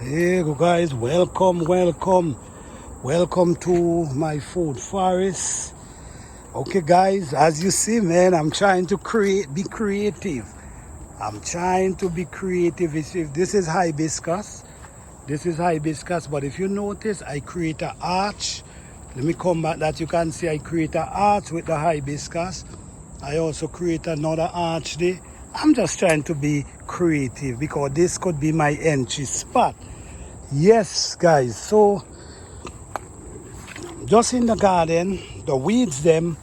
Hey guys, welcome to my food forest. Okay guys, as you see, man, I'm trying to be creative. I'm trying to be creative. If this is hibiscus, but if you notice, I create an arch. Let me come back that you can see I create an arch with the hibiscus. I also create another arch there. I'm just trying to be creative because this could be my entry spot. Yes guys, so just in the garden, the weeds them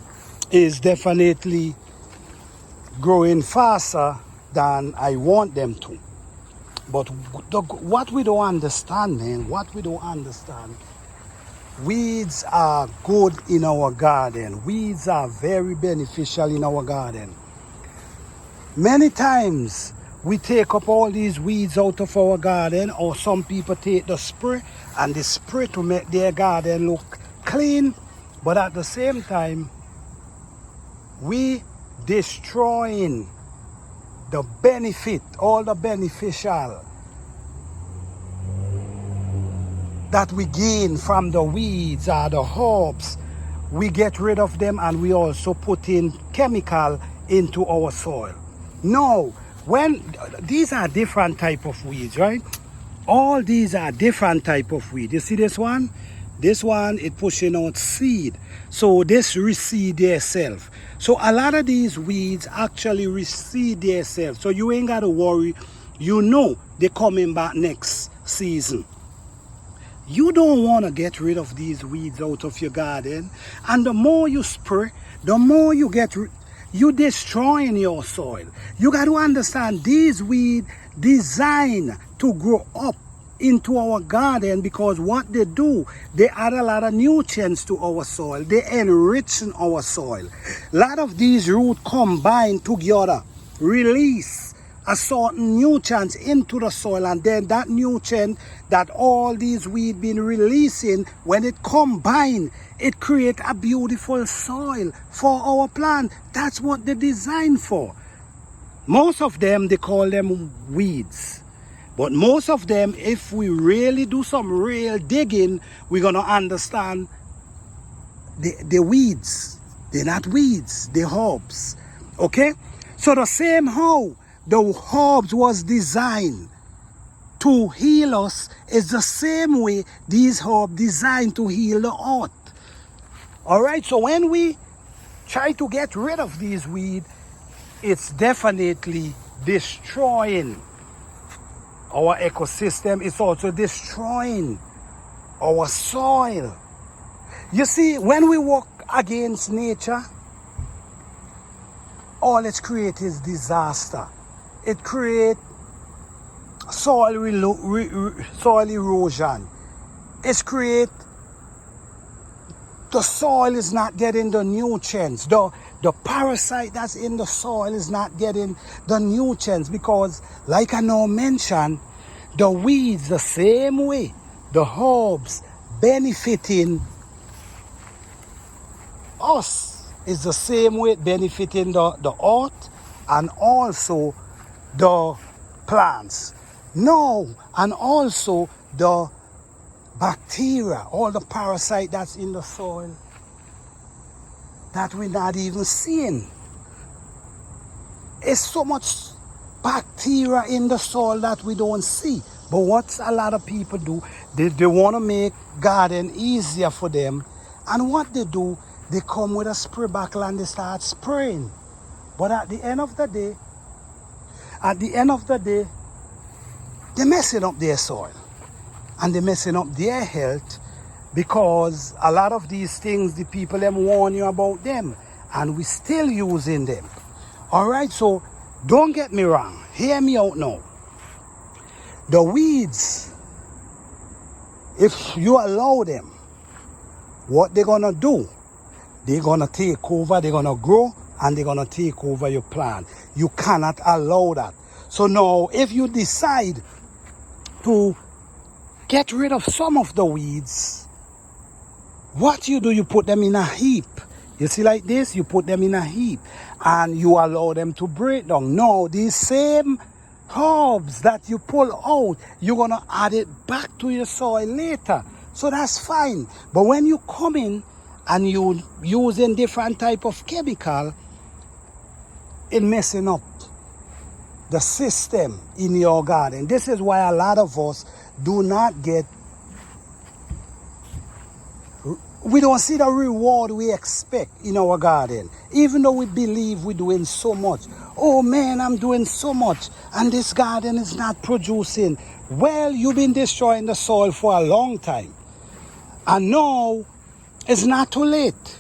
is definitely growing faster than I want them to. But what we don't understand, man, weeds are good in our garden. Weeds are very beneficial in our garden. Many times we take up all these weeds out of our garden, or some people take the spray and they spray to make their garden look clean, but at the same time we destroying the benefit, all the beneficial that we gain from the weeds or the herbs. We get rid of them and we also put in chemical into our soil. No, when these are different type of weeds, right? All these are different type of weed. You see this one? This one, it pushing out seed. So this reseed themselves. So a lot of these weeds actually reseed themselves. So you ain't got to worry. You know they're coming back next season. You don't want to get rid of these weeds out of your garden. And the more you spray, the more you you destroying your soil. You got to understand these weeds designed to grow up into our garden, because what they do, they add a lot of nutrients to our soil. They enrichen our soil. A lot of these roots combine together, release a certain nutrients into the soil, and then that nutrient that all these weeds been releasing, when it combine, it create a beautiful soil for our plant. That's what they're designed for. Most of them, they call them weeds. But most of them, if we really do some real digging, we're gonna understand the weeds. They're not weeds, they're herbs. Okay? So the same how the herbs was designed to heal us is the same way these herbs designed to heal the earth. Alright, so when we try to get rid of these weeds, it's definitely destroying our ecosystem. It's also destroying our soil. You see, when we work against nature, all it creates is disaster. It creates soil erosion. It creates the soil is not getting the nutrients. The parasite that's in the soil is not getting the nutrients, because like I now mentioned, the weeds the same way, the herbs benefiting us is the same way benefiting the earth and also the plants. No, and also the bacteria, all the parasite that's in the soil that we're not even seeing. It's so much bacteria in the soil that we don't see. But what a lot of people do, they want to make garden easier for them. And what they do, they come with a spray bottle and they start spraying. But at the end of the day, they're messing up their soil. And they're messing up their health, because a lot of these things, the people them warn you about them, and we still using them. Alright, so don't get me wrong. Hear me out now. The weeds, if you allow them, what they're gonna do, they're gonna take over, they're gonna grow, and they're gonna take over your plant. You cannot allow that. So now, if you decide to get rid of some of the weeds, what you do, you put them in a heap. You see like this, you put them in a heap and you allow them to break down. Now, these same herbs that you pull out, you're going to add it back to your soil later. So that's fine. But when you come in and you using different type of chemical, it messing up the system in your garden. This is why a lot of us do not get, we don't see the reward we expect in our garden, even though we believe we're doing so much. Oh man, I'm doing so much and this garden is not producing. Well, you've been destroying the soil for a long time, and now it's not too late.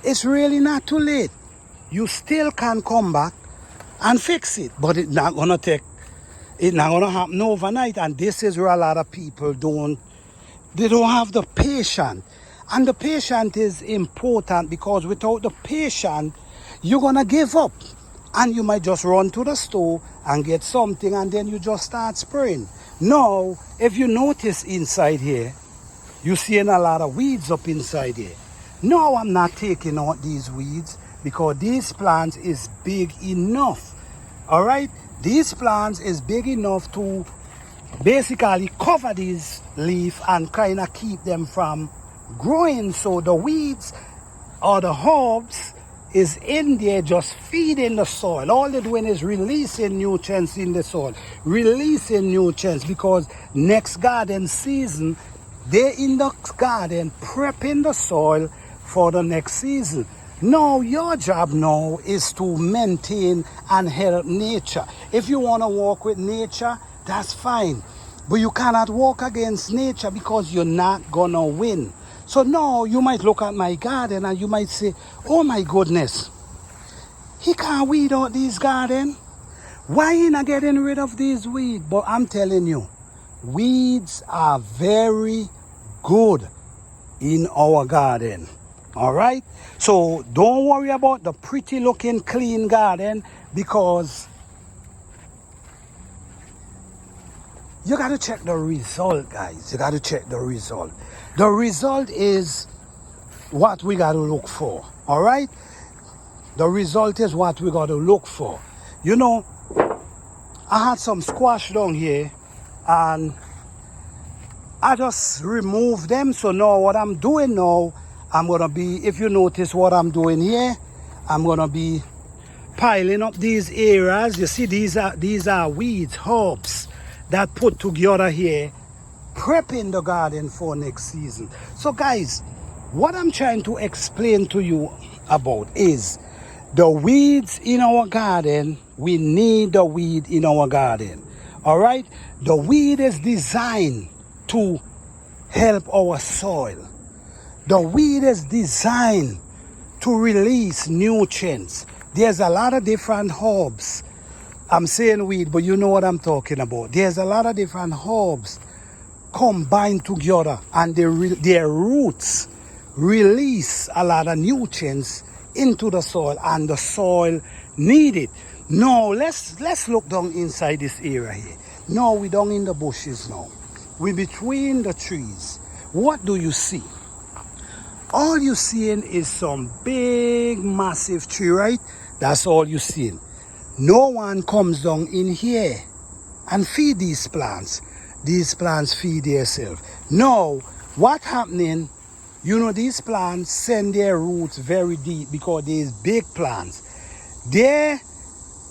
It's really not too late. You still can come back and fix it, but it's not gonna happen overnight. And this is where a lot of people don't have the patience. And the patience is important, because without the patience, you're gonna give up. And you might just run to the store and get something, and then you just start spraying. Now, if you notice inside here, you're seeing a lot of weeds up inside here. No, I'm not taking out these weeds, because these plants is big enough. All right, these plants is big enough to basically cover these leaves and kind of keep them from growing. So the weeds or the herbs is in there just feeding the soil. All they're doing is releasing nutrients in the soil, releasing nutrients, because next garden season, they're in the garden prepping the soil for the next season. Now, your job now is to maintain and help nature. If you want to walk with nature, that's fine. But you cannot walk against nature, because you're not going to win. So now you might look at my garden and you might say, oh my goodness, he can't weed out this garden. Why he not getting rid of these weeds? But I'm telling you, weeds are very good in our garden. All right? So don't worry about the pretty looking clean garden, because you got to check the result, guys. You got to check the result. The result is what we got to look for. All right? The result is what we got to look for. You know, I had some squash down here and I just removed them. So now what I'm doing now, I'm going to be, if you notice what I'm doing here, I'm going to be piling up these areas. You see, these are weeds, herbs that put together here, prepping the garden for next season. So guys, what I'm trying to explain to you about is the weeds in our garden. We need the weed in our garden. All right? The weed is designed to help our soil. The weed is designed to release nutrients. There's a lot of different herbs. I'm saying weed, but you know what I'm talking about. There's a lot of different herbs combined together, and their roots release a lot of nutrients into the soil, and the soil need it. Now let's look down inside this area here. Now we're down in the bushes now. We're between the trees. What do you see? All you're seeing is some big massive tree, right? That's all you're seeing. No one comes down in here and feed these plants. These plants feed themselves. Now, what's happening, you know, these plants send their roots very deep, because these big plants, their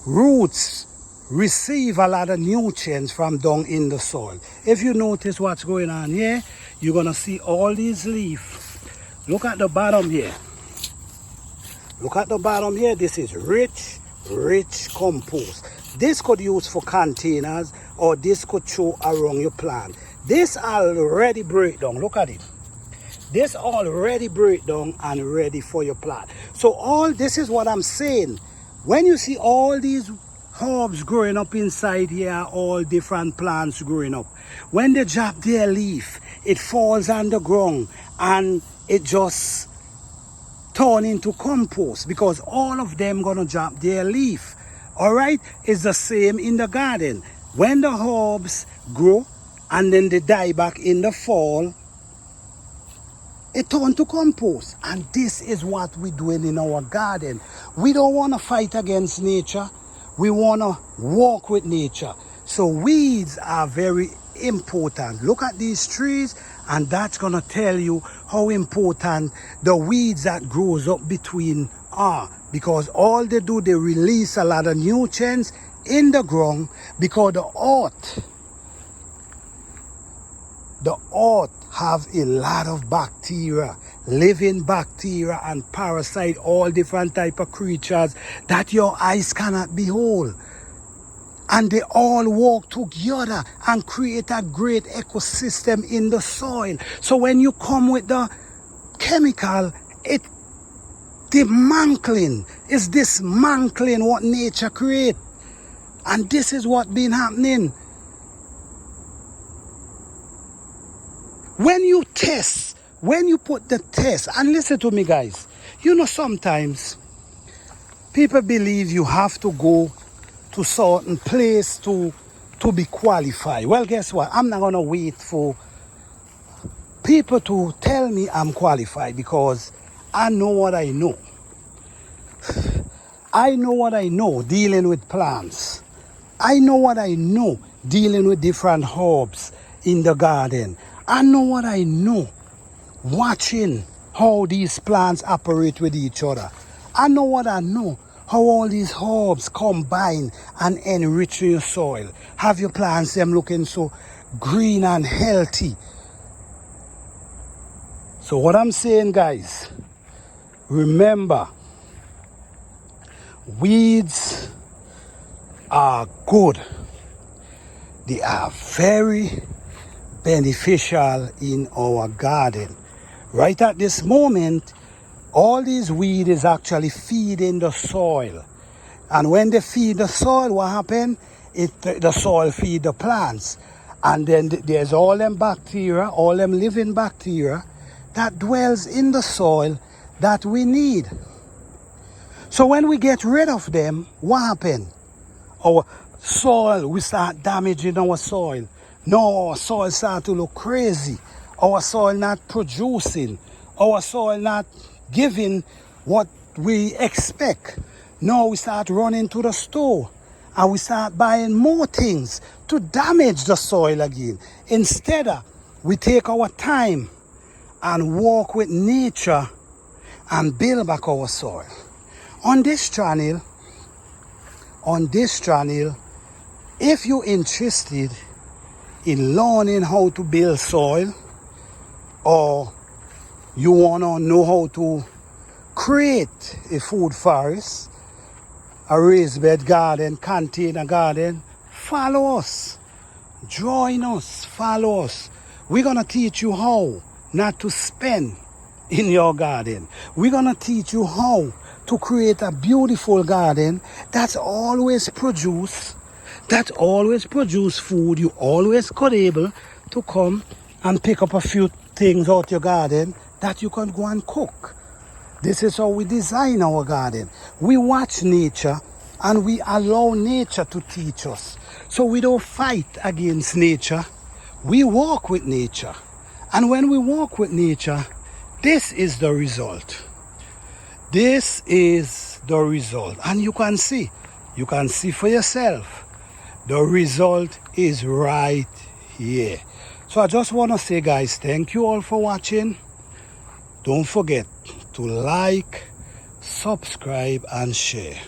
roots receive a lot of nutrients from down in the soil. If you notice what's going on here, you're going to see all these leaves. Look at the bottom here. Look at the bottom here. This is rich compost. This could use for containers, or this could throw around your plant. This already break down. Look at it. This already break down and ready for your plant. So all this is what I'm saying. When you see all these herbs growing up inside here, all different plants growing up, when they drop their leaf, it falls on the ground and it just turn into compost, because all of them gonna drop their leaf. All right, it's the same in the garden. When the herbs grow and then they die back in the fall, it turn to compost. And this is what we're doing in our garden. We don't want to fight against nature. We want to walk with nature. So weeds are very important. Look at these trees, and that's going to tell you how important the weeds that grows up between are. Because all they do, they release a lot of nutrients in the ground, because the earth have a lot of bacteria, living bacteria and parasite, all different type of creatures that your eyes cannot behold. And they all work together and create a great ecosystem in the soil. So when you come with the chemical, it's dismantling what nature creates. And this is what been happening. When you test, when you put the test, and listen to me guys, you know sometimes people believe you have to go to certain place to be qualified. Well, guess what? I'm not gonna wait for people to tell me I'm qualified, because I know what I know. I know what I know dealing with plants. I know what I know dealing with different herbs in the garden. I know what I know watching how these plants operate with each other. I know what I know, how all these herbs combine and enrich your soil. Have your plants them looking so green and healthy. So what I'm saying, guys, remember, weeds are good. They are very beneficial in our garden. Right at this moment, all these weeds is actually feeding the soil. And when they feed the soil, what happens? The soil feed the plants. And then there's all them bacteria, all them living bacteria that dwells in the soil that we need. So when we get rid of them, what happens? Our soil, we start damaging our soil. No, our soil start to look crazy. Our soil not producing. Our soil not giving what we expect. No, we start running to the store and we start buying more things to damage the soil again. Instead, we take our time and walk with nature and build back our soil. On this channel, if you're interested in learning how to build soil, or you want to know how to create a food forest, a raised bed garden, container garden, follow us. Join us, follow us. We're going to teach you how not to spend in your garden. We're going to teach you how to create a beautiful garden that's always produce food. You always could able to come and pick up a few things out your garden that you can go and cook. This is how we design our garden. We watch nature and we allow nature to teach us. So we don't fight against nature. We walk with nature. And when we walk with nature, this is the result. This is the result. And you can see for yourself. The result is right here. So I just want to say, guys, thank you all for watching. Don't forget to like, subscribe, and share.